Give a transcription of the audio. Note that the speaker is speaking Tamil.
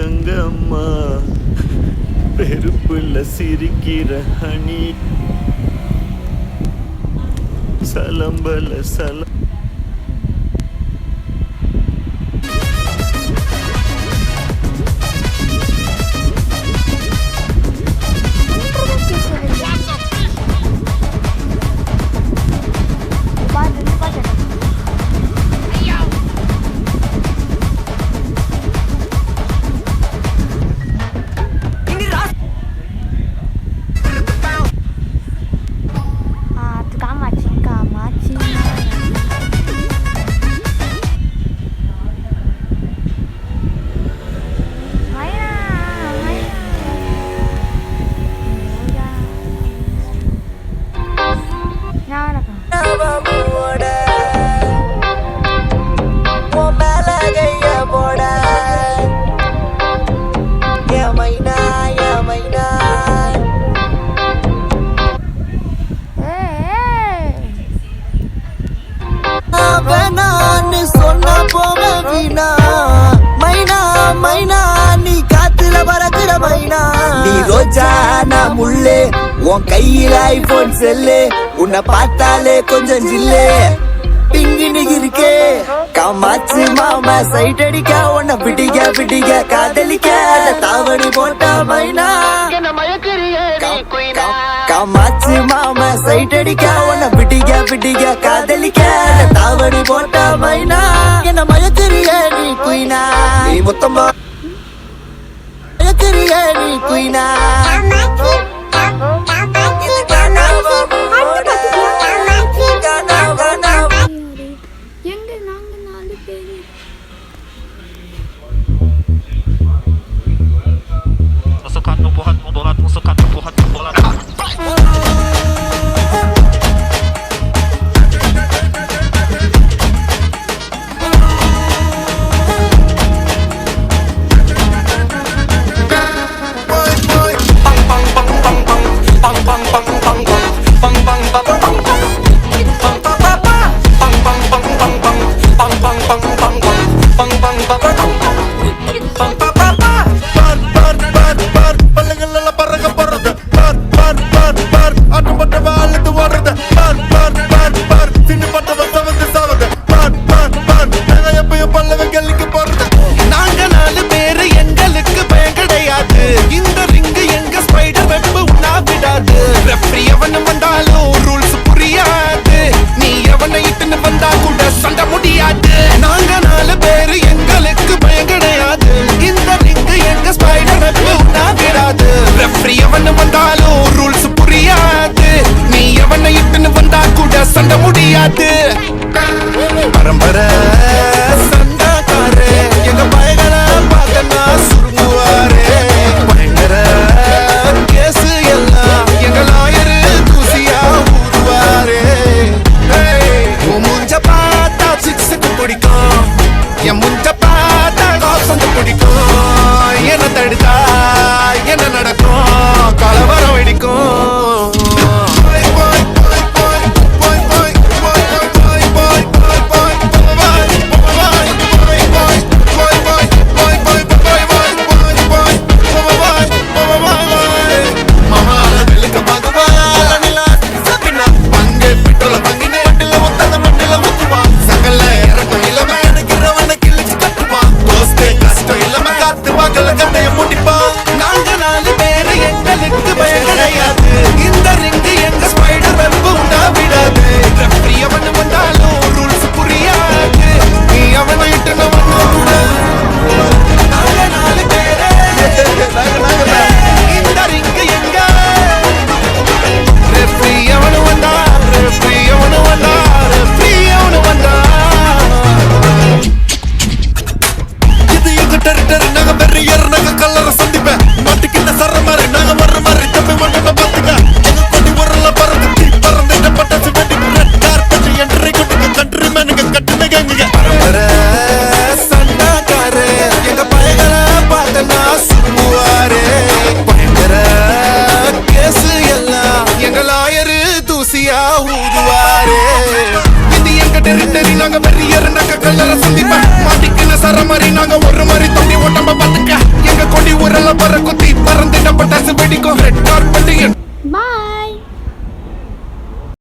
கங்கம்மா பெருப்புல சிரிக்கிற ஹனி சலம்பல சொன்னா போக வீணா மைனா மைனா நீ காத்துல பறக்குற மைனா நீ ரோஜா நான் முள்ளு உன் கையில ஐபோன் செல்லு உன்னை பார்த்தாலே கொஞ்சம் ஜில்லு பிங்கினு இருக்கே காமாச்சு மாமா சைட் அடிக்க உன்னை பிடிக்க காதலிக்க தாவணி போட்டா மைனா காமாச்சு மாமா சைட் அடிக்க உன்னை பிடிக்க காதலிக்க தாவணி போட்டா மைனா என்ன மயக்கிறிய நீ குயினா நீ மொத்தமா மயக்கிறிய நீ குயினா சண்ட முடியாது பரம்பரை சண்டாக்காரு எங்க பயங்கர பார்த்தனா சுருங்குவாரு பயங்கர கேசு எல்லாம் எங்க லாயரு தூசியா ஊதுவாரு முஞ்ச பார்த்தா சிக்ஸுக்கு பிடிக்கும் என் முஞ்ச பார்த்தா காசந்து பிடிக்கும் என்ன தடுத்தா என்ன நடக்கும் கலவரம் வெடிக்கும் நாங்க வெறியர் நாங்க கல்லற சந்திப்ப மாட்டிக்கின சர மாதிரி நாங்க ஒரு மாதிரி தம்பி ஓட்டம்ப பாத்துக்க ஊரெல்லாம் பறக்கும் தீ பறந்துட்ட பட்டாசு வெடிக்கும் ரெட் கார்பெட் பாய்.